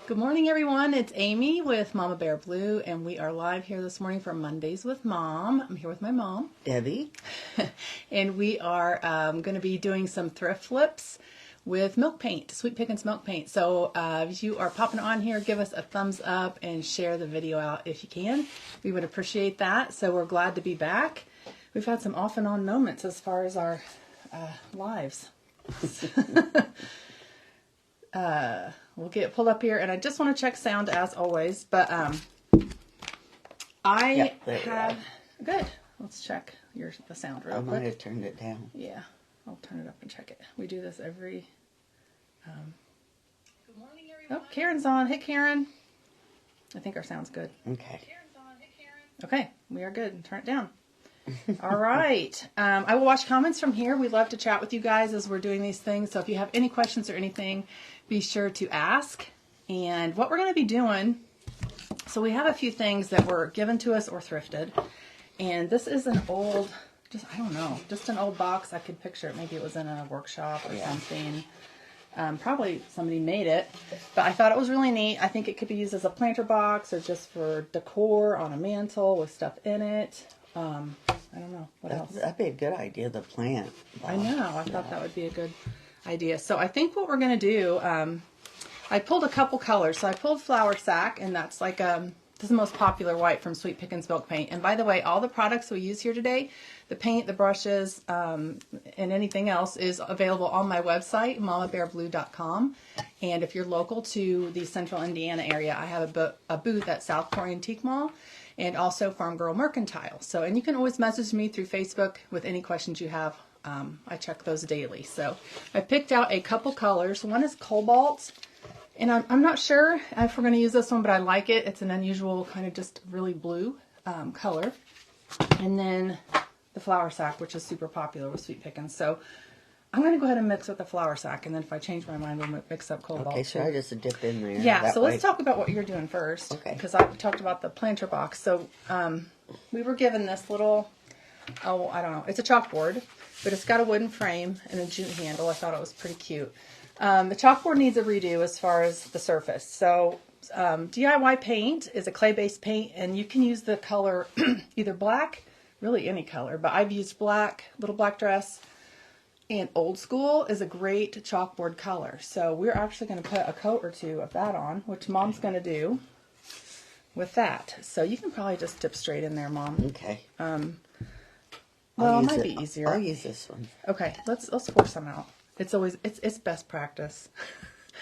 Good morning, everyone. It's Amy with Mama Bear Blue, and we are live here this morning for Mondays with Mom. I'm here with my mom, Debbie. and we are going to be doing some thrift flips with milk paint, Sweet Pickins milk paint. So if you are popping on here, give us a thumbs up and share the video out if you can. We would appreciate that. So we're glad to be back. We've had some off and on moments as far as our lives. We'll get pulled up here, and I just want to check sound as always, but I have good. Let's check the sound real quick. I might have turned it down. Yeah, I'll turn it up and check it. We do this every. Good morning, everyone. Oh, Karen's on. Hey, Karen. I think our sound's good. Okay. Karen's on. Hey, Karen. Okay, we are good. Turn it down. All right. I will watch comments from here. We love to chat with you guys as we're doing these things. So if you have any questions or anything, be sure to ask. And what we're going to be doing, so we have a few things that were given to us or thrifted. And this is an old, I don't know, just an old box. I could picture it. Maybe it was in a workshop or something. Probably somebody made it. But I thought it was really neat. I think it could be used as a planter box or just for decor on a mantle with stuff in it. I don't know. What else? That'd be a good idea, the plant. I know. I thought that would be a good idea. So I think what we're going to do, I pulled a couple colors. So I pulled Flour Sack, and that's like, this is the most popular white from Sweet Pickins Milk Paint. And by the way, all the products we use here today, the paint, the brushes, and anything else is available on my website, mamabearblue.com. And if you're local to the central Indiana area, I have a booth at Southport Antique Mall. And also Farm Girl Mercantile. So, and you can always message me through Facebook with any questions you have. I check those daily. So I picked out a couple colors. One is Cobalt, and I'm not sure if we're going to use this one, but I like it. It's an unusual kind of just really blue color. And then the Flour Sack, which is super popular with Sweet Pickins. So I'm going to go ahead and mix with the Flour Sack, and then if I change my mind, we'll mix up Cobalt. Okay, so I just dip in there. Yeah, so let's talk about what you're doing first. Okay. Because I talked about the planter box. So we were given this little, I don't know, it's a chalkboard, but it's got a wooden frame and a jute handle. I thought it was pretty cute. The chalkboard needs a redo as far as the surface. So DIY paint is a clay-based paint, and you can use the color either black, really any color, but I've used black, little black dress. And Old School is a great chalkboard color. So we're actually going to put a coat or two of that on, which Mom's going to do with that. So you can probably just dip straight in there, Mom. Okay. Well, it might be easier. I'll use this one. Okay, let's pour some out. It's always it's best practice.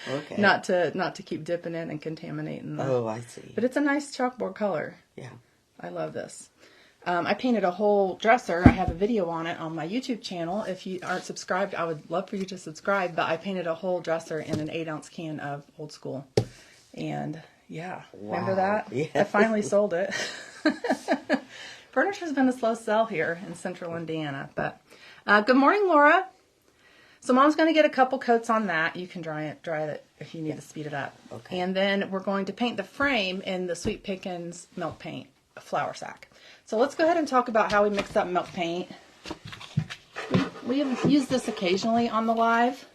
Okay. not to keep dipping in and contaminating. Oh, I see. But it's a nice chalkboard color. Yeah. I love this. I painted a whole dresser. I have a video on it on my YouTube channel. If you aren't subscribed, I would love for you to subscribe. But I painted a whole dresser in an 8-ounce can of Old School. And yeah, wow. Remember that? Yeah. I finally sold it. Furniture's been a slow sell here in central Indiana. But good morning, Laura. So Mom's going to get a couple coats on that. You can dry it if you need to speed it up. Okay. And then we're going to paint the frame in the Sweet Pickins milk paint Flour Sack. So let's go ahead and talk about how we mix up milk paint. We have used this occasionally on the live.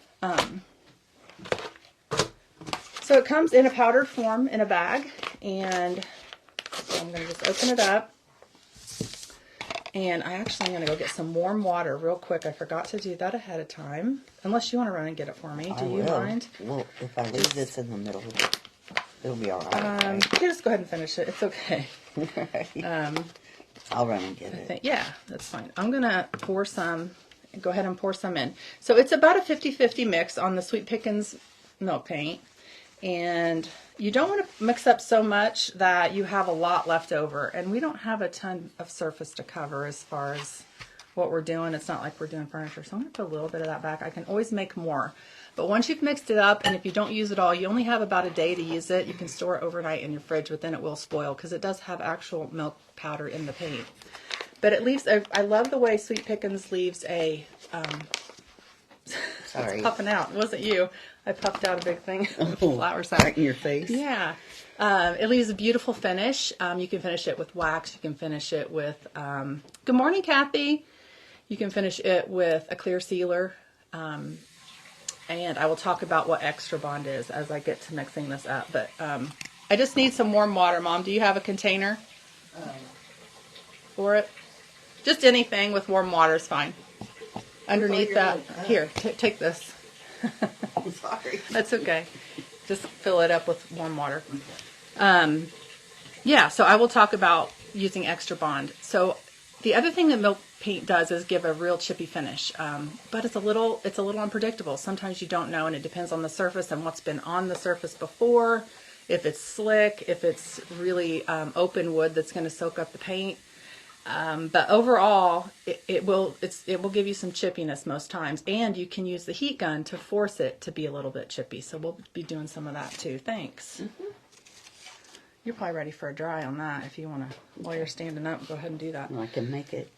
So it comes in a powdered form in a bag, and so I'm going to just open it up. And I actually am going to go get some warm water real quick. I forgot to do that ahead of time. Unless you want to run and get it for me. Do you mind? Well, if I leave this in the middle, it'll be all right. Right? You can just go ahead and finish it. It's okay. I'll run and get it. Yeah, that's fine. I'm going to pour some, go ahead and pour some in. So it's about a 50-50 mix on the Sweet Pickins milk paint. And you don't want to mix up so much that you have a lot left over. And we don't have a ton of surface to cover as far as what we're doing. It's not like we're doing furniture. So I'm going to put a little bit of that back. I can always make more. But once you've mixed it up, and if you don't use it all, you only have about a day to use it. You can store it overnight in your fridge, but then it will spoil because it does have actual milk powder in the paint. But it leaves, I love the way Sweet Pickins leaves a, sorry. It's puffing out. It wasn't you. I puffed out a big thing of Flour Sack. Right in your face? Yeah. It leaves a beautiful finish. You can finish it with wax. You can finish it with, good morning, Kathy. You can finish it with a clear sealer. And I will talk about what extra bond is as I get to mixing this up. But I just need some warm water. Mom, do you have a container for it? Just anything with warm water is fine. Underneath that, here, take this. I'm sorry. That's okay. Just fill it up with warm water. Yeah, so I will talk about using extra bond. So the other thing that milk paint does is give a real chippy finish, but it's a little unpredictable. Sometimes you don't know, and it depends on the surface and what's been on the surface before. If it's slick, if it's really open wood that's going to soak up the paint. But overall, it will give you some chippiness most times, and you can use the heat gun to force it to be a little bit chippy. So we'll be doing some of that too. Thanks. Mm-hmm. You're probably ready for a dry on that. If you want to, while you're standing up, go ahead and do that. I can make it.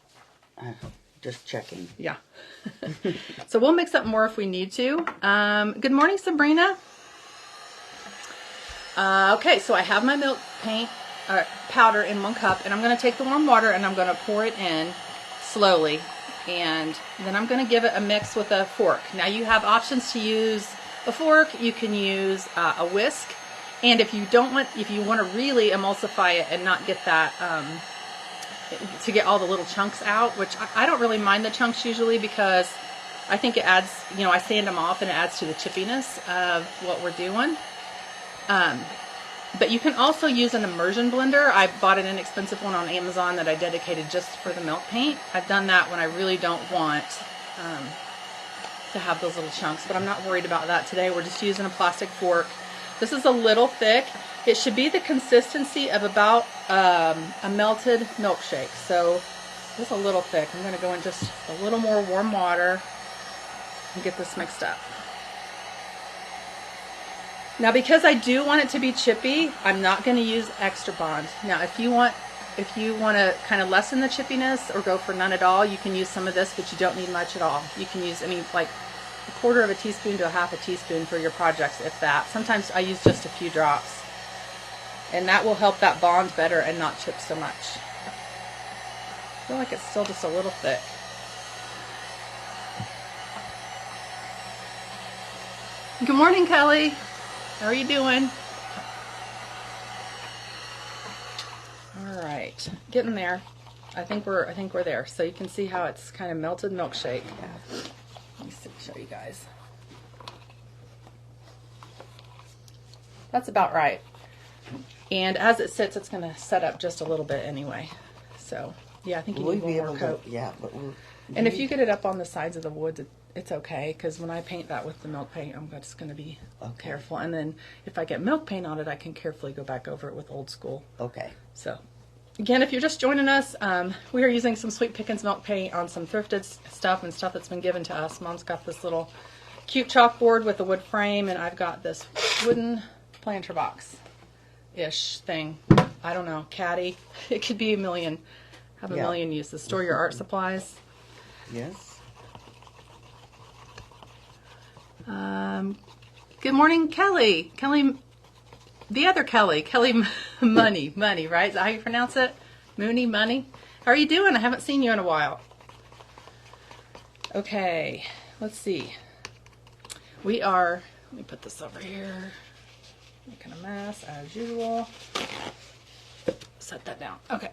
Just checking. Yeah. So we'll mix up more if we need to. Good morning, Sabrina. Okay, so I have my milk paint powder in 1 cup, and I'm going to take the warm water and I'm going to pour it in slowly, and then I'm going to give it a mix with a fork. Now you have options to use a fork. You can use a whisk, and if you want to really emulsify it and not get that to get all the little chunks out, which I don't really mind the chunks usually, because I think it adds, I sand them off and it adds to the chippiness of what we're doing. But you can also use an immersion blender. I bought an inexpensive one on Amazon that I dedicated just for the milk paint. I've done that when I really don't want to have those little chunks, but I'm not worried about that today. We're just using a plastic fork. This is a little thick. It should be the consistency of about a melted milkshake. So it's a little thick. I'm going to go in just a little more warm water and get this mixed up. Now, because I do want it to be chippy, I'm not going to use extra bond. Now, if you want to kind of lessen the chippiness or go for none at all, you can use some of this, but you don't need much at all. You can use like a 1/4 teaspoon to a 1/2 teaspoon for your projects, if that. Sometimes I use just a few drops, and that will help that bond better and not chip so much. I feel like it's still just a little thick. Good morning, Kelly. How are you doing? All right, getting there. I think we're there. So you can see how it's kind of melted milkshake. Yeah. Let me show you guys. That's about right. And as it sits, it's going to set up just a little bit anyway. So yeah, I think you need one more coat. Yeah, but and if you get it up on the sides of the wood, it's okay, because when I paint that with the milk paint, I'm just going to be careful. And then if I get milk paint on it, I can carefully go back over it with Old School. Okay. So, again, if you're just joining us, we are using some Sweet Pickins milk paint on some thrifted stuff and stuff that's been given to us. Mom's got this little cute chalkboard with a wood frame, and I've got this wooden planter box-ish thing. I don't know, caddy. It could be a million. Have a million uses. Store your art supplies. Yes. Good morning, Kelly. Kelly, the other Kelly. Kelly Money, right? Is that how you pronounce it? Money. How are you doing? I haven't seen you in a while. Okay, let's see. Let me put this over here. Making a mess as usual. Set that down. Okay.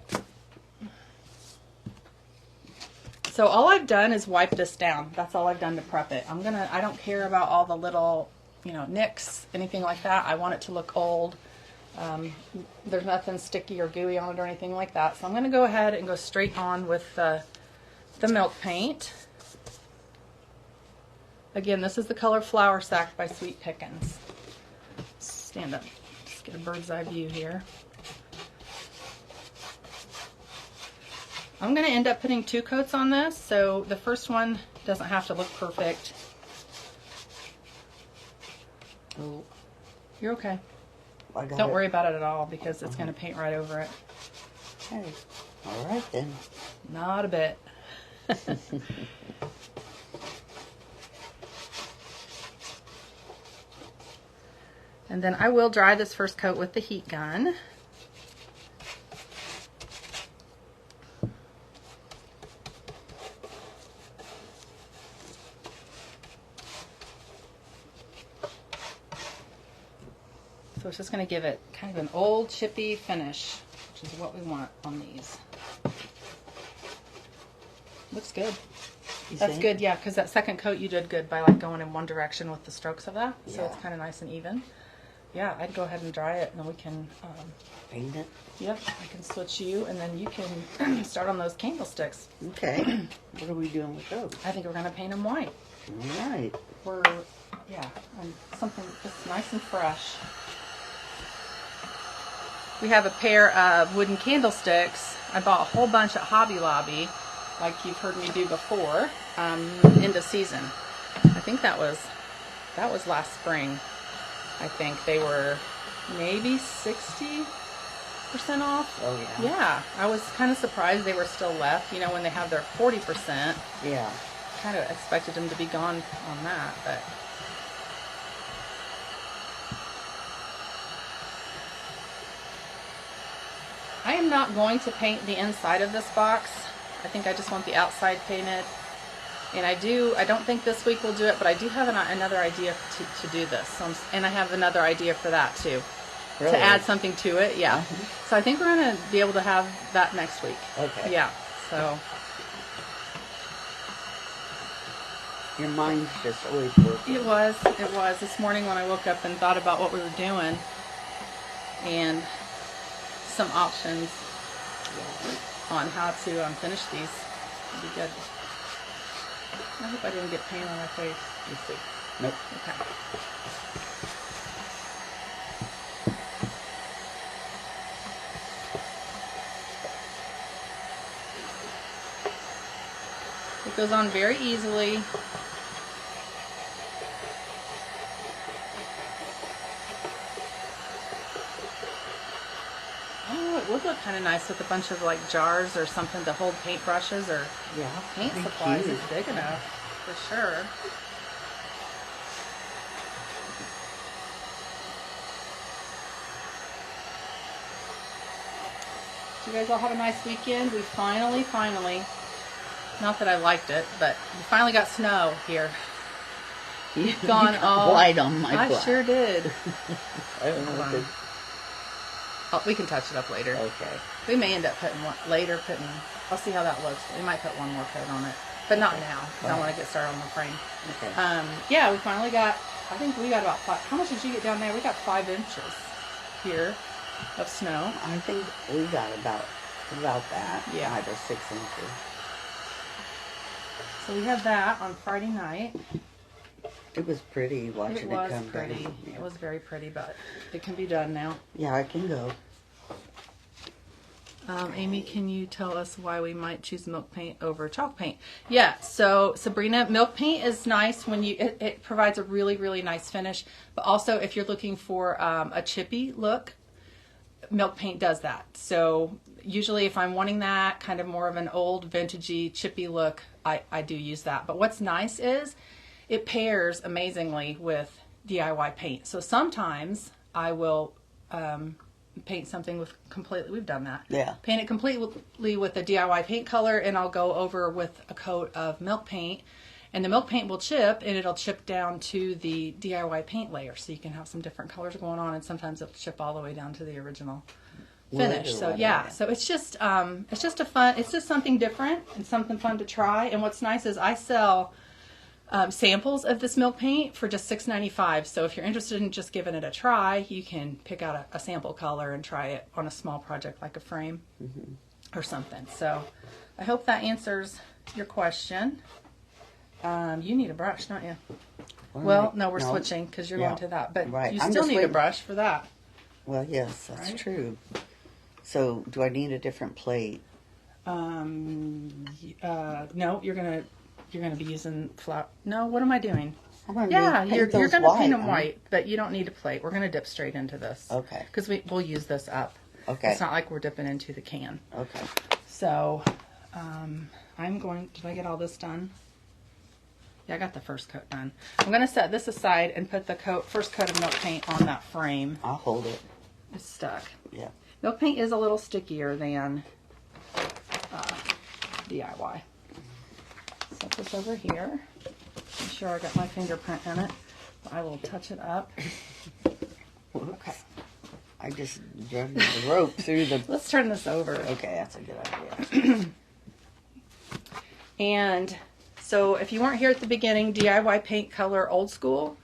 So all I've done is wipe this down. That's all I've done to prep it. I don't care about all the little, nicks, anything like that. I want it to look old. There's nothing sticky or gooey on it or anything like that. So I'm going to go ahead and go straight on with the milk paint. Again, this is the color Flour Sack by Sweet Pickins. Stand up. Just get a bird's eye view here. I'm going to end up putting 2 coats on this, so the first one doesn't have to look perfect. Oh. You're okay. Don't worry about it at all, because it's going to paint right over it. Okay. All right then. Not a bit. And then I will dry this first coat with the heat gun. So it's just going to give it kind of an old chippy finish, which is what we want on these. Looks good. That's good, yeah, because that second coat you did good by like going in one direction with the strokes of that. So it's kind of nice and even. Yeah, I'd go ahead and dry it, and then we can paint it. Yep, I can switch you, and then you can start on those candlesticks. Okay. What are we doing with those? I think we're going to paint them white. All right. And something just nice and fresh. We have a pair of wooden candlesticks. I bought a whole bunch at Hobby Lobby, like you've heard me do before, end of season. I think that was last spring. I think they were maybe 60% off. Oh yeah. Yeah, I was kind of surprised they were still left. You know, when they have their 40%. Yeah. Kind of expected them to be gone on that, but. I am not going to paint the inside of this box. I think I just want the outside painted. And I don't think this week we'll do it, but I do have another idea to do this. So and I have another idea for that too. Really? To add something to it, yeah. Mm-hmm. So I think we're going to be able to have that next week. Okay. Yeah, so. Your mind's just always working. It was. This morning when I woke up and thought about what we were doing. And some options on how to finish these. It'd be good. I hope I didn't get paint on my face. Let's see. Nope. Okay. It goes on very easily. Oh, it would look kind of nice with a bunch of like jars or something to hold paintbrushes or paint supplies. It's big enough for sure. You guys all have a nice weekend. We finally, not that I liked it, but we finally got snow here. You've gone all white on my black. I sure did. I don't know what to... We can touch it up later. Okay. We may end up putting I'll see how that looks. We might put one more coat on it, but not now, because I want to get started on the frame. Okay. Yeah, we finally got, I think we got about 5, how much did you get down there? We got 5 inches here of snow. I think we got about that. Yeah. 5 or 6 inches. So we had that on Friday night. It was pretty watching it come down. It was pretty. It was very pretty, but it can be done now. Yeah, I can go. Amy, can you tell us why we might choose milk paint over chalk paint? Yeah, so Sabrina, milk paint is nice when it provides a really, really nice finish. But also if you're looking for a chippy look, milk paint does that. So usually if I'm wanting that kind of more of an old vintagey chippy look, I do use that. But what's nice is it pairs amazingly with DIY paint. So sometimes I will paint something with we've done that. Yeah. Paint it completely with a DIY paint color, and I'll go over with a coat of milk paint. And the milk paint will chip, and it'll chip down to the DIY paint layer. So you can have some different colors going on, and sometimes it'll chip all the way down to the original finish. So yeah, so it's just something different and something fun to try. And what's nice is I sell samples of this milk paint for just $6.95. So if you're interested in just giving it a try, you can pick out a sample color and try it on a small project like a frame or something. So I hope that answers your question. You need a brush, don't you? Well, no, we're switching because you're going to that. But you still need a brush for that. Well, yes, that's true. So do I need a different plate? No, you're gonna be using flour. No, what am I doing? You're gonna paint them white, but you don't need a plate. We're gonna dip straight into this. Okay. Because we'll use this up. Okay. It's not like we're dipping into the can. Okay. So, I'm going. Did I get all this done? Yeah, I got the first coat done. I'm gonna set this aside and put the first coat of milk paint on that frame. I'll hold it. It's stuck. Yeah. Milk paint is a little stickier than DIY. Set this over here. I'm sure I got my fingerprint in it. I will touch it up. Okay. I just drug the rope through the... Let's turn this over. Okay, that's a good idea. And so if you weren't here at the beginning, DIY paint color old school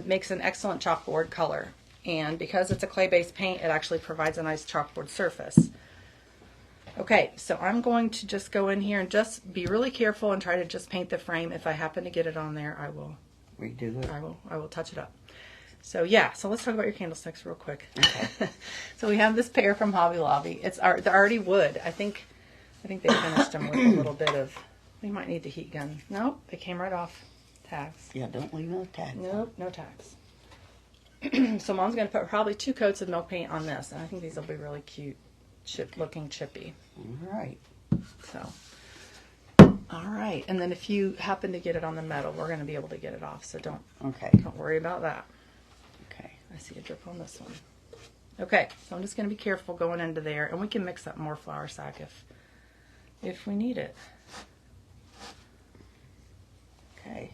makes an excellent chalkboard color. And because it's a clay-based paint, it actually provides a nice chalkboard surface. Okay, so I'm going to just go in here and just be really careful and try to just paint the frame. If I happen to get it on there, I will redo it. I will touch it up. So yeah, so let's talk about your candlesticks real quick. Okay. So we have this pair from Hobby Lobby. They're already wood. I think they finished them with a little bit of. We might need the heat gun. Nope, they came right off. Tags. Yeah, don't leave no tags. Nope, no tags. So Mom's going to put probably 2 coats of milk paint on this, and I think these will be really cute, looking chippy. All right. So, all right, and then if you happen to get it on the metal, we're going to be able to get it off. So don't worry about that. Okay. I see a drip on this one. Okay, so I'm just going to be careful going into there, and we can mix up more flour sack if we need it. Okay.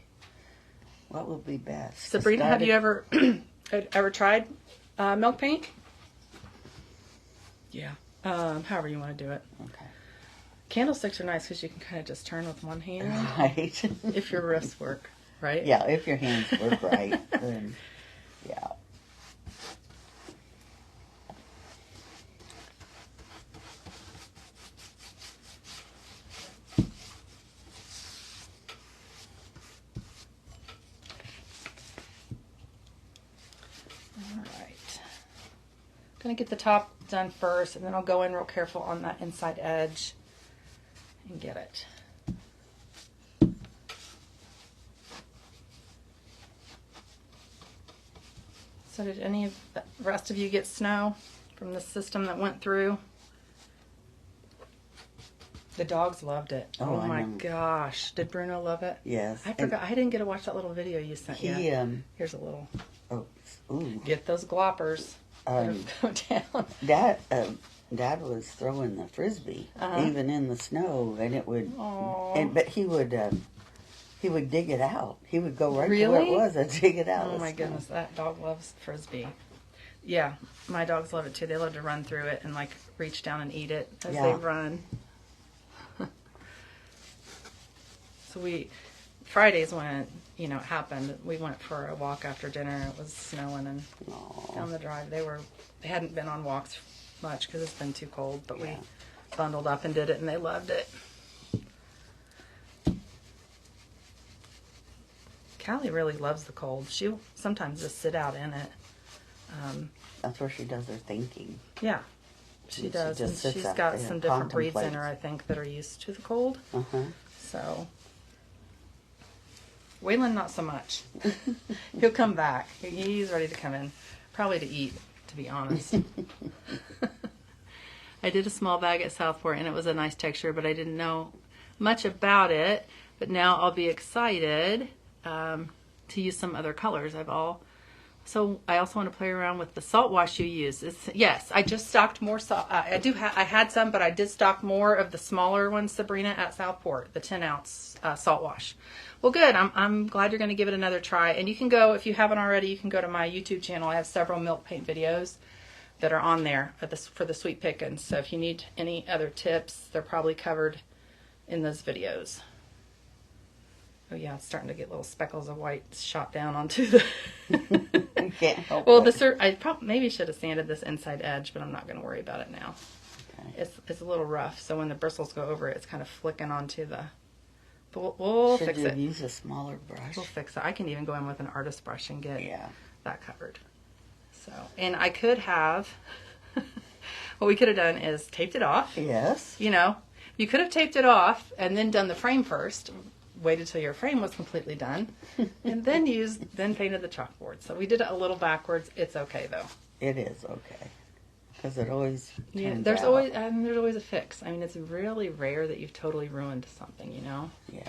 What will be best? Sabrina, have you ever tried milk paint? Yeah. However you want to do it. Okay. Candlesticks are nice because you can kind of just turn with one hand. Right. If your wrists work, right? Yeah, if your hands work right, then yeah. Going to get the top done first, and then I'll go in real careful on that inside edge and get it. So did any of the rest of you get snow from the system that went through? The dogs loved it. Oh, my gosh. Did Bruno love it? Yes. I forgot. I didn't get to watch that little video you sent yet. Here's a little. Oh, ooh. Get those gloppers. Go down. Dad was throwing the frisbee even in the snow, and it would. But he would dig it out. He would go right to where it was and dig it out. Oh my goodness, that dog loves frisbee. Yeah, my dogs love it too. They love to run through it and like reach down and eat it as they run. So Fridays when it happened, we went for a walk after dinner. It was snowing and down the drive. They hadn't been on walks much because it's been too cold, but we bundled up and did it, and they loved it. Callie really loves the cold. She'll sometimes just sit out in it. That's where she does her thinking. Yeah, she does. And she's got some different breeds in her, I think, that are used to the cold. So. Waylon, not so much. He'll come back. He's ready to come in. Probably to eat, to be honest. I did a small bag at Southport, and it was a nice texture, but I didn't know much about it. But now I'll be excited to use some other colors. So I also want to play around with the salt wash you use. Yes, I just stocked more salt. I had some, but I did stock more of the smaller ones, Sabrina, at Southport, the 10-ounce salt wash. Well, good. I'm glad you're going to give it another try. And you can go, if you haven't already, you can go to my YouTube channel. I have several milk paint videos that are on there for the Sweet Pickins. So if you need any other tips, they're probably covered in those videos. Oh yeah, it's starting to get little speckles of white shot down onto the. You can't help it. I maybe should have sanded this inside edge, but I'm not going to worry about it now. Okay. It's a little rough, so when the bristles go over it, it's kind of flicking onto the. But we'll fix it. Should you use a smaller brush? We'll fix it. I can even go in with an artist brush and get that covered. So, and I could have. What we could have done is taped it off. Yes. You could have taped it off and then done the frame first. Waited till your frame was completely done, and then painted the chalkboard. So we did it a little backwards. It's okay though. It is okay, because it always there's always a fix. I mean, it's really rare that you've totally ruined something. Yeah.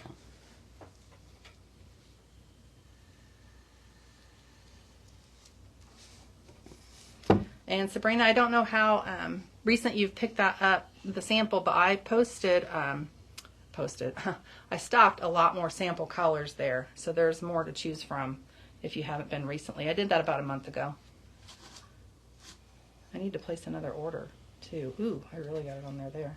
And Sabrina, I don't know how recent you've picked that up, the sample, but I I stocked a lot more sample colors there, so there's more to choose from if you haven't been recently. I did that about a month ago. need to place another order too. Ooh, I really got it on there.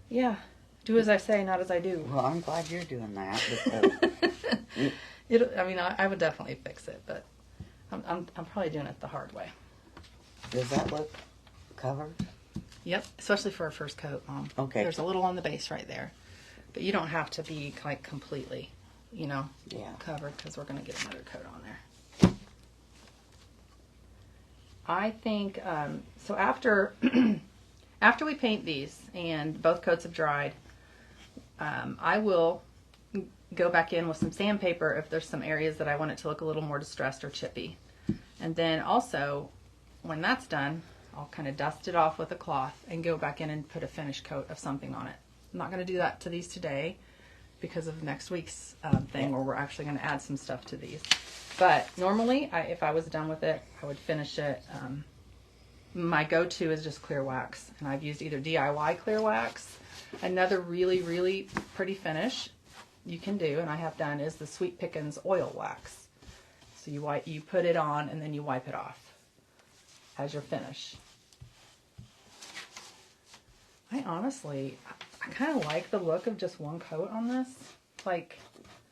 Yeah. Do as I say, not as I do. Well, I'm glad you're doing that because I would definitely fix it, but I'm probably doing it the hard way. does that look covered? Yep, especially for our first coat, Mom. Okay. There's a little on the base right there, but you don't have to be like completely, covered because we're going to get another coat on there. I think so. After we paint these and both coats have dried, I will go back in with some sandpaper if there's some areas that I want it to look a little more distressed or chippy. And then also, when that's done, I'll kind of dust it off with a cloth and go back in and put a finish coat of something on it. I'm not going to do that to these today because of next week's thing where we're actually going to add some stuff to these. But normally, if I was done with it, I would finish it. My go-to is just clear wax, and I've used either DIY clear wax. Another really, really pretty finish you can do, and I have done, is the Sweet Pickins oil wax. So you put it on and then you wipe it off as your finish. I kind of like the look of just one coat on this. Like,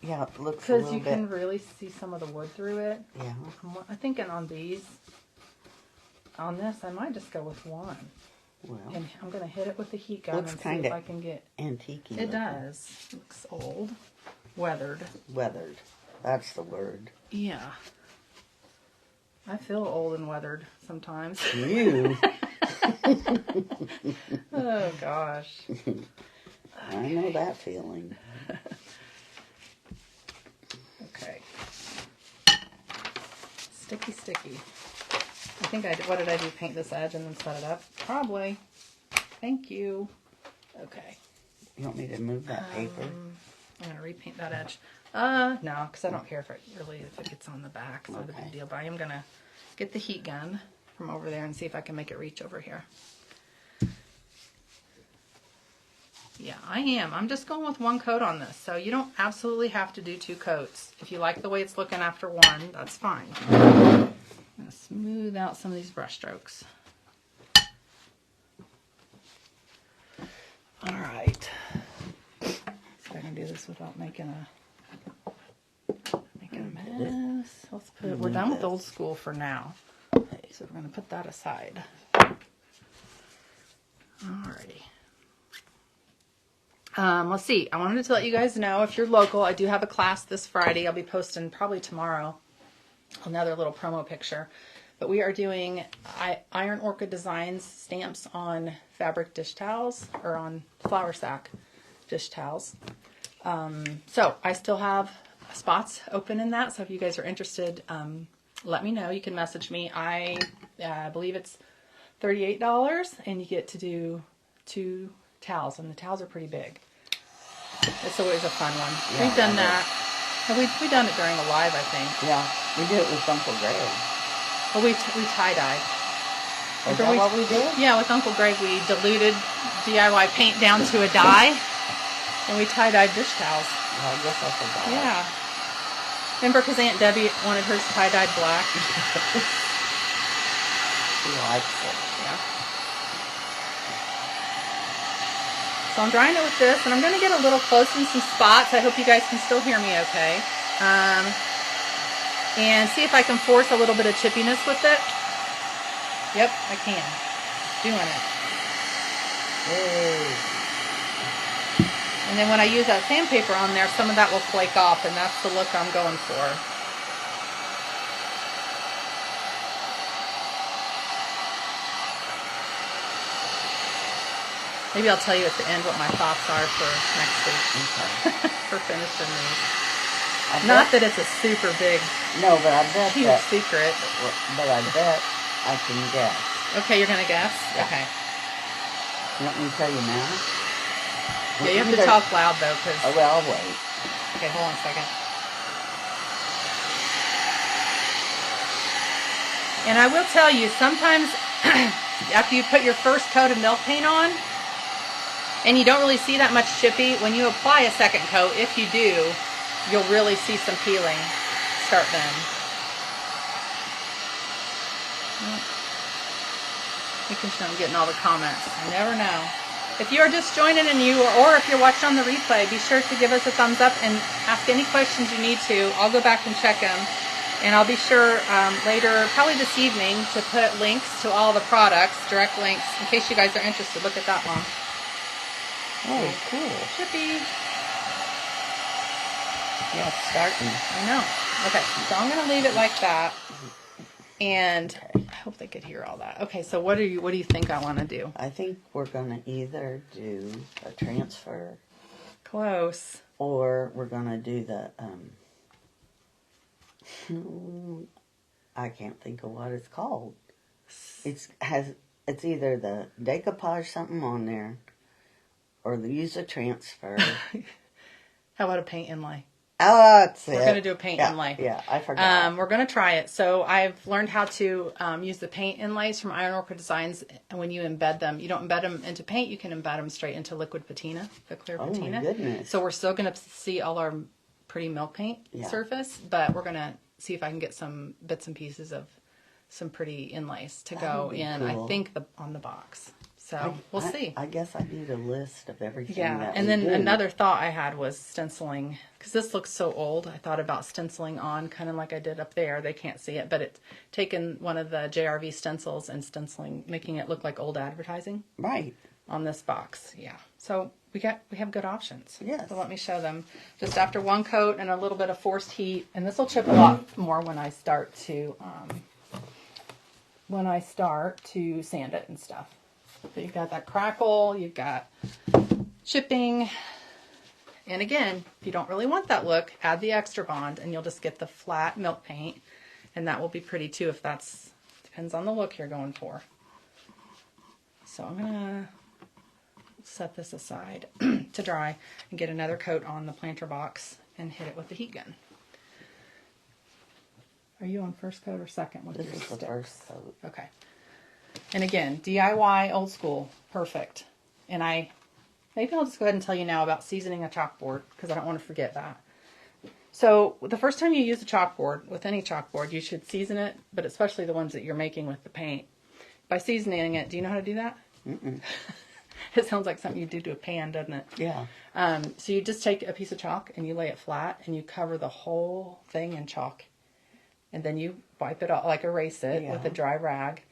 yeah, it looks a little bit. Because you can really see some of the wood through it. Yeah. I'm thinking on this, I might just go with one. Well, and I'm going to hit it with the heat gun and see if I can get... antique. It does. Looks old. Weathered. Weathered. That's the word. Yeah. I feel old and weathered sometimes. You? Oh, gosh. I know that feeling. Okay. Sticky. I think what did I do? Paint this edge and then set it up? Probably. Thank you. Okay. You want me to move that paper? I'm going to repaint that edge. No, because I don't care if it gets on the back. It's not a big deal. But I am going to get the heat gun from over there and see if I can make it reach over here. Yeah, I am. I'm just going with one coat on this. So you don't absolutely have to do 2 coats. If you like the way it's looking after one, that's fine. I'm going to smooth out some of these brush strokes. All right. See if I can do this without making a mess. Let's put. We're done with old school for now. Okay, so we're going to put that aside. Alrighty. Let's see. I wanted to let you guys know, if you're local, I do have a class this Friday. I'll be posting probably tomorrow another little promo picture. But we are doing Iron Orchid Designs stamps on fabric dish towels, or on flour sack dish towels. So I still have spots open in that. So if you guys are interested, let me know. You can message me. I believe it's $38, and you get to do 2 towels, and the towels are pretty big. It's always a fun one. Yeah, we've done that. We've done it during a live, I think. Yeah, we did it with Uncle Greg. Well, we tie-dyed. Is that what we did? Yeah, with Uncle Greg, we diluted DIY paint down to a dye, and we tie-dyed dish towels. Well, I guess I forgot. Yeah. Remember, because Aunt Debbie wanted hers tie-dyed black? She likes it. Yeah. So I'm drying it with this, and I'm going to get a little close in some spots. I hope you guys can still hear me okay. And see if I can force a little bit of chippiness with it. Yep, I can. Doing it. Yay. And then when I use that sandpaper on there, some of that will flake off, and that's the look I'm going for. Maybe I'll tell you at the end what my thoughts are for next week. Okay. For finishing these. Not that it's a super big, no, but I bet huge secret. But I bet I can guess. Okay, you're going to guess? Yeah. Okay. You want me to tell you now? Yeah, you have to talk loud, though. Cause... Oh, well, I'll wait. Okay, hold on a second. And I will tell you, sometimes after you put your first coat of milk paint on, and you don't really see that much chippy, when you apply a second coat, if you do, you'll really see some peeling start then. Making sure I'm getting all the comments. I never know. If you are just joining and or if you're watching on the replay, be sure to give us a thumbs up and ask any questions you need to. I'll go back and check them. And I'll be sure later, probably this evening, to put links to all the products, direct links, in case you guys are interested. Look at that one. Oh, cool. Shippy. Yeah, it's starting. I know. Okay, so I'm going to leave it like that. And I hope they could hear all that. Okay, so what do you think I want to do? I think we're going to either do a transfer. Close. Or we're going to do the, I can't think of what it's called. It's either the decoupage something on there, or use a transfer. How about a paint inlay? Oh, that's it. We're going to do a paint inlay. Yeah, I forgot. We're going to try it. So I've learned how to use the paint inlays from Ironworker Designs. And when you embed them, you don't embed them into paint. You can embed them straight into liquid patina, the clear patina. Oh, my goodness. So we're still going to see all our pretty milk paint surface. But we're going to see if I can get some bits and pieces of some pretty inlays to go in, cool. I think, on the box. So we'll see. I guess I need a list of everything. Yeah, and then another thought I had was stenciling, because this looks so old. I thought about stenciling on, kind of like I did up there. They can't see it, but it's taking one of the JRV stencils and stenciling, making it look like old advertising. Right. On this box, yeah. So we have good options. Yes. So let me show them. Just after one coat and a little bit of forced heat, and this will chip a lot more when I start to sand it and stuff. So you've got that crackle, you've got chipping, and again, if you don't really want that look, add the extra bond, and you'll just get the flat milk paint, and that will be pretty too. If depends on the look you're going for. So I'm gonna set this aside to dry and get another coat on the planter box and hit it with the heat gun. Are you on first coat or second with your sticks? This is the first coat. Okay. And again, DIY, old school, perfect. And maybe I'll just go ahead and tell you now about seasoning a chalkboard, because I don't want to forget that. So the first time you use a chalkboard, with any chalkboard, you should season it, but especially the ones that you're making with the paint. By seasoning it, do you know how to do that? Mm-mm. It sounds like something you do to a pan, doesn't it? Yeah. So you just take a piece of chalk and you lay it flat and you cover the whole thing in chalk. And then you wipe it off, like erase it with a dry rag.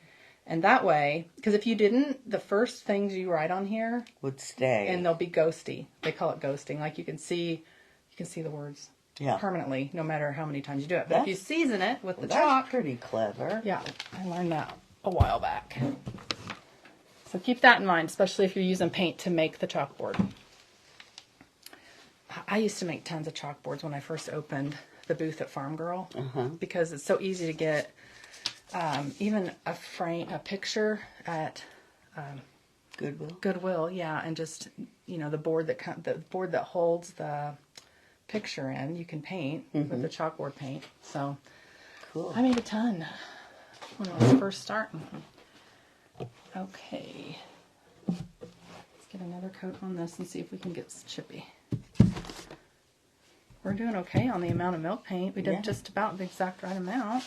And that way, because if you didn't, the first things you write on here would stay. And they'll be ghosty. They call it ghosting. Like you can see the words permanently, no matter how many times you do it. But if you season it with the chalk. That's pretty clever. Yeah, I learned that a while back. So keep that in mind, especially if you're using paint to make the chalkboard. I used to make tons of chalkboards when I first opened the booth at Farm Girl, because it's so easy to get even a picture at Goodwill, yeah, and just the board that holds the picture in, you can paint with the chalkboard paint. So cool. I made a ton when I was first starting. Okay, let's get another coat on this and see if we can get chippy. We're doing okay on the amount of milk paint. We did just about the exact right amount.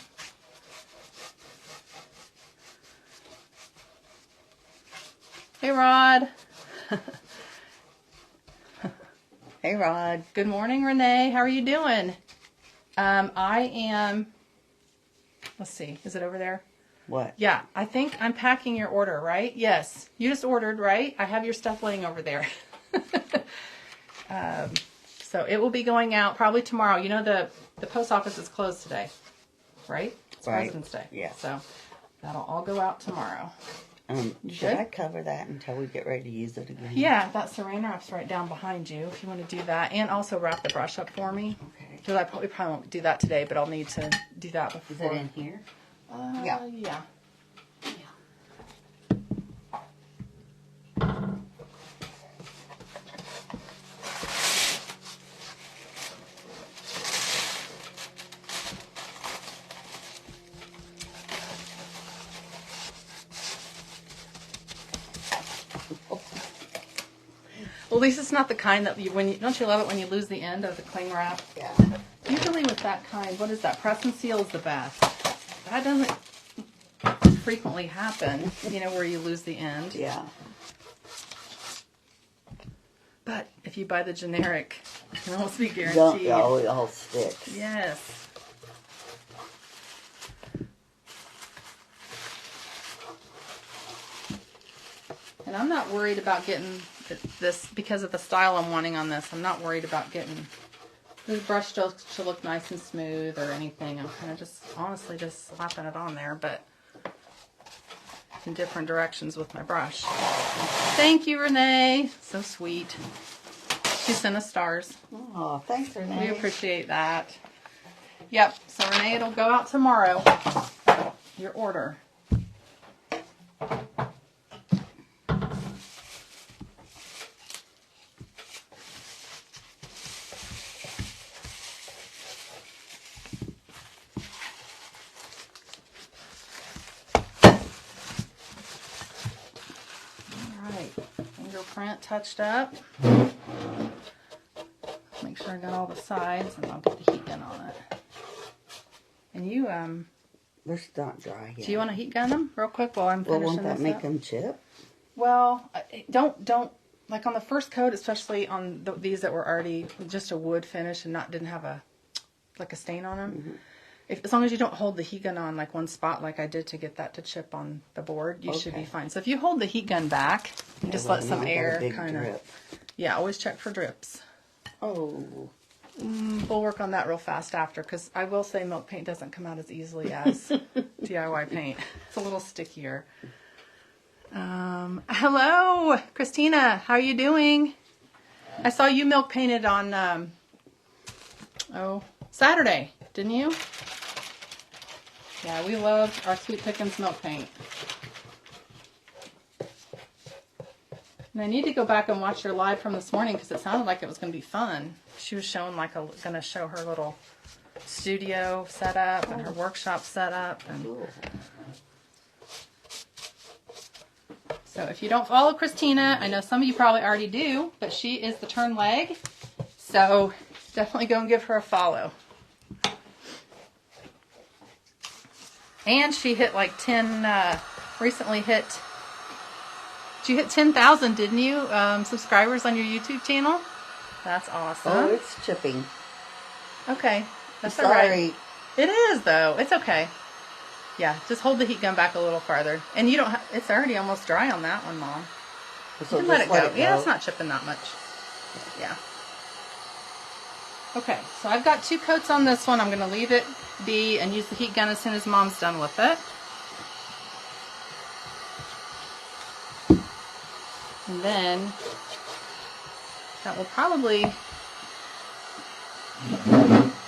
Hey, Rod. Hey, Rod. Good morning, Renee. How are you doing? I am, let's see, is it over there? What? Yeah, I think I'm packing your order, right? Yes. You just ordered, right? I have your stuff laying over there. So it will be going out probably tomorrow. You know, the post office is closed today, right? It's President's Day. Yeah. So that'll all go out tomorrow. Should I cover that until we get ready to use it again? Yeah, that saran wrap's right down behind you if you want to do that. And also wrap the brush up for me. Okay. Because I probably won't do that today, but I'll need to do that before. Is it in here? Yeah. Well, at least it's not the kind that don't you love it when you lose the end of the cling wrap? Yeah. Usually with that kind, what is that? Press and seal is the best. That doesn't. frequently happen, you know, where you lose the end. Yeah. But if you buy the generic, it can almost be guaranteed. It all sticks. Yes. And I'm not worried about getting this, because of the style I'm wanting on this, I'm not worried about getting, this brush still should look nice and smooth or anything. I'm kind of just, honestly, just slapping it on there, but in different directions with my brush. Thank you, Renee. So sweet. She sent us stars. Oh, thanks, Renee. We appreciate that. Yep, so Renee, it'll go out tomorrow. Your order. Fingerprint touched up. Make sure I got all the sides, and I'll get the heat gun on it. And you, they're not dry yet. Do you want to heat gun them real quick while I'm finishing this up? Won't that make them chip? Well, don't like on the first coat, especially on these that were already just a wood finish and didn't have a stain on them. Mm-hmm. As long as you don't hold the heat gun on like one spot like I did to get that to chip on the board, you should be fine. So if you hold the heat gun back and just let some air kind of... Yeah, always check for drips. Oh. We'll work on that real fast after, because I will say milk paint doesn't come out as easily as DIY paint. It's a little stickier. Hello, Christina. How are you doing? I saw you milk painted on Saturday, didn't you? Yeah, we love our Sweet Pickins milk paint. And I need to go back and watch your live from this morning, because it sounded like it was going to be fun. She was showing going to show her little studio setup and her workshop setup. And so if you don't follow Christina, I know some of you probably already do, but she is the turn leg. So definitely go and give her a follow. And she hit like 10, recently hit, you hit 10,000, didn't you? Subscribers on your YouTube channel? That's awesome. Oh, it's chipping. Okay. That's Sorry. all right. It is, though. It's okay. Yeah, just hold the heat gun back a little farther. And you don't have, it's already almost dry on that one, Mom. So you can let it go. Yeah, it's not chipping that much. Yeah. Okay, so I've got 2 coats on this one. I'm going to leave it be and use the heat gun as soon as Mom's done with it. And then that will probably...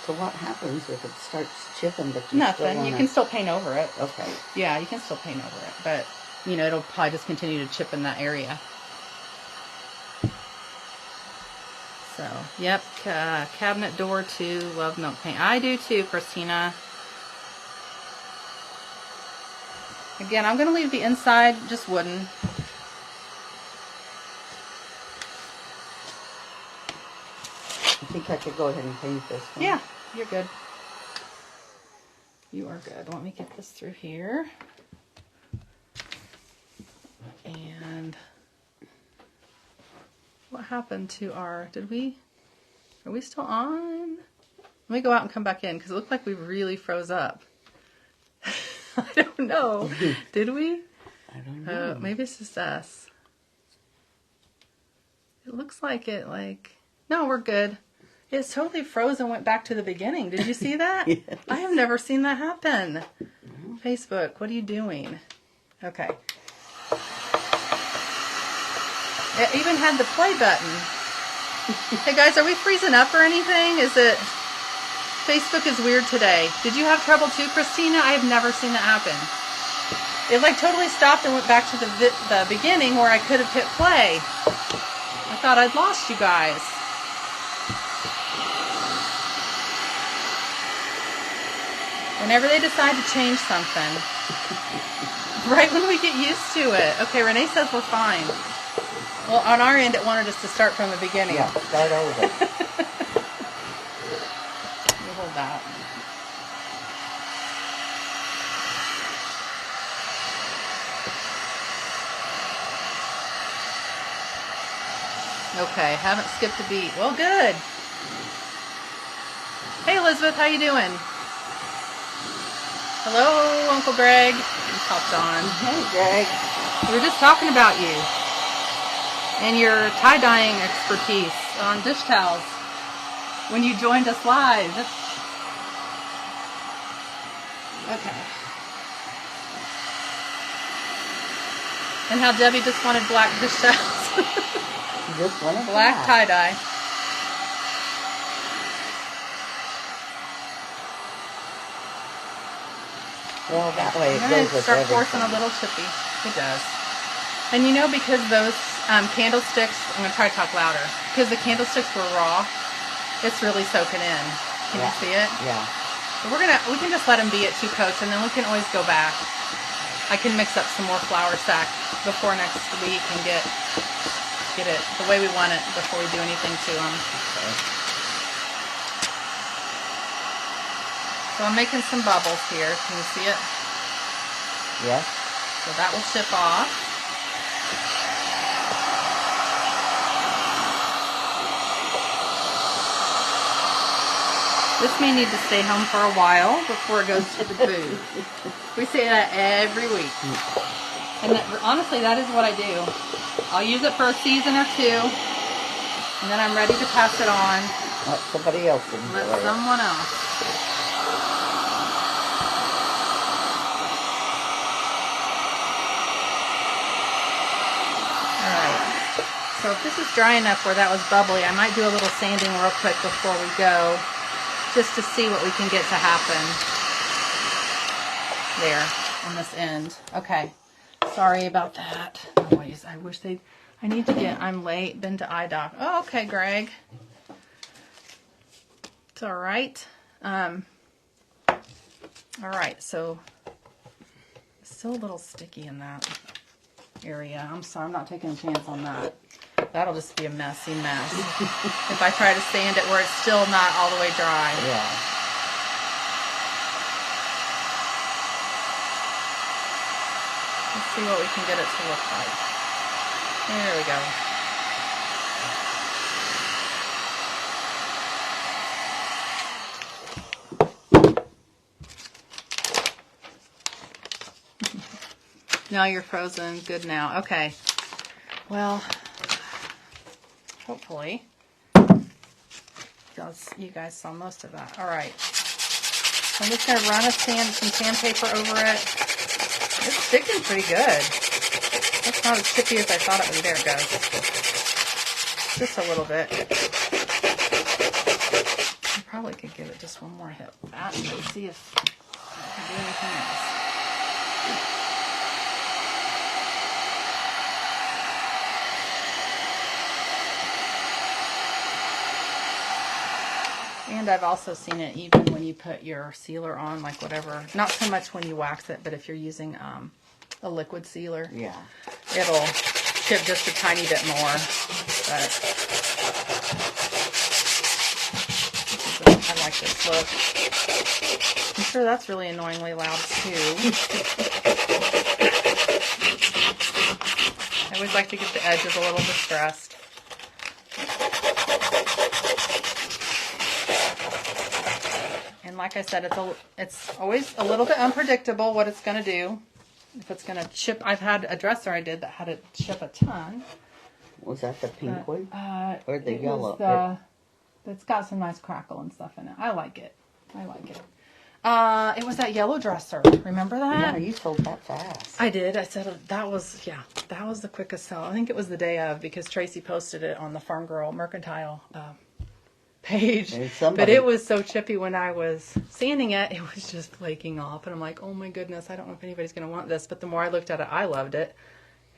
So what happens if it starts chipping? But nothing. You can still paint over it. Okay. Yeah, you can still paint over it, but you know it'll probably just continue to chip in that area. So, yep, cabinet door 2, love milk paint. I do too, Christina. Again, I'm going to leave the inside just wooden. I think I could go ahead and paint this one. Yeah, you're good. You are good. Let me get this through here. And what happened to our, are we still on? Let me go out and come back in, because it looked like we really froze up. I don't know. Did we? I don't know. Maybe it's just us. It looks like no, we're good. It's totally froze and went back to the beginning. Did you see that? Yes. I have never seen that happen. Facebook, what are you doing? Okay. It even had the play button. Hey guys, are we freezing up or anything? Facebook is weird today. Did you have trouble too, Christina? I have never seen that happen. It totally stopped and went back to the beginning where I could have hit play. I thought I'd lost you guys. Whenever they decide to change something, right when we get used to it. Okay, Renee says we're fine. Well, on our end, it wanted us to start from the beginning. Yeah, start over. You hold that. Okay, haven't skipped a beat. Well, good. Hey, Elizabeth, how you doing? Hello, Uncle Greg. He popped on. Hey, Greg. We were just talking about you and your tie-dyeing expertise on dish towels when you joined us live. Okay. And how Debbie just wanted black dish towels. Just wanted Black tie-dye. Well, that way it I'm goes going to with start everything. forcing a little chippy. It does. And you know, because those candlesticks, I'm going to try to talk louder, because the candlesticks were raw, it's really soaking in. Can you see it? Yeah. So we can just let them be at 2 coats, and then we can always go back. I can mix up some more flour sack before next week and get it the way we want it before we do anything to them. Okay. So I'm making some bubbles here. Can you see it? Yes. So that will chip off. This may need to stay home for a while before it goes to the booth. We say that every week. And honestly, that is what I do. I'll use it for a season or 2, and then I'm ready to pass it on. Let somebody else enjoy Let someone else. Alright. So if this is dry enough where that was bubbly, I might do a little sanding real quick before we go, just to see what we can get to happen there on this end. Okay. Sorry about that. Always. I wish I'm late. Been to IDOC. Oh, okay, Greg. It's all right. All right, so it's still a little sticky in that area. I'm sorry, I'm not taking a chance on that. That'll just be a messy mess. If I try to sand it where it's still not all the way dry. Yeah. Let's see what we can get it to look like. There we go. Now you're frozen. Good now. Okay. Well, hopefully you guys saw most of that. All right. I'm just going to run some sandpaper over it. It's sticking pretty good. It's not as chippy as I thought it would be. There it goes. Just a little bit. I probably could give it just one more hit with that and see if I can do anything else. And I've also seen it even when you put your sealer on, like whatever. Not so much when you wax it, but if you're using a liquid sealer, Yeah. it'll chip just a tiny bit more. But I like this look. I'm sure that's really annoyingly loud too. I always like to get the edges a little distressed. And like I said, it's always a little bit unpredictable what it's going to do. If it's going to chip, I've had a dresser I did that had it chip a ton. Was that the pink one? Or the yellow? It's got some nice crackle and stuff in it. I like it. It was that yellow dresser. Remember that? Yeah, you sold that fast. I did. I said that was the quickest sell. I think it was the day of, because Tracy posted it on the Farm Girl Mercantile page. But it was so chippy when I was sanding it, it was just flaking off. And I'm like, oh my goodness, I don't know if anybody's going to want this. But the more I looked at it, I loved it.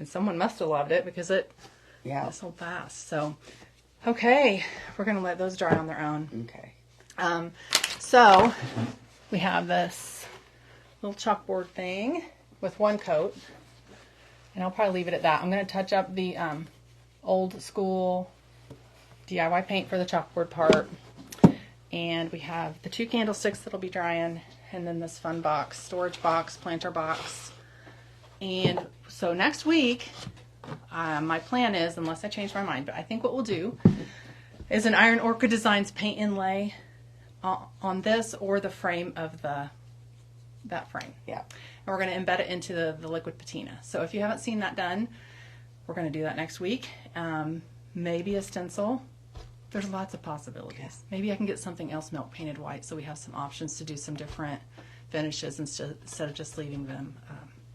And someone must have loved it because it sold fast. So, okay, we're going to let those dry on their own. Okay. So we have this little chalkboard thing with one coat. And I'll probably leave it at that. I'm going to touch up the old school DIY paint for the chalkboard part. And we have the 2 candlesticks that'll be drying, and then this fun box, storage box, planter box. And so next week, my plan is, unless I change my mind, but I think what we'll do is an Iron Orchid Designs paint inlay on this or the frame of that frame. Yeah. And we're going to embed it into the liquid patina. So if you haven't seen that done, we're going to do that next week. Maybe a stencil. There's lots of possibilities. Yeah. Maybe I can get something else milk painted white so we have some options to do some different finishes instead of just leaving them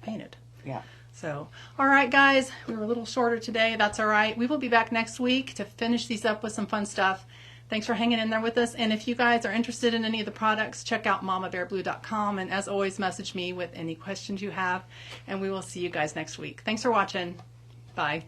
painted. Yeah. So, all right, guys, we were a little shorter today. That's all right. We will be back next week to finish these up with some fun stuff. Thanks for hanging in there with us. And if you guys are interested in any of the products, check out mamabearblue.com. And as always, message me with any questions you have. And we will see you guys next week. Thanks for watching. Bye.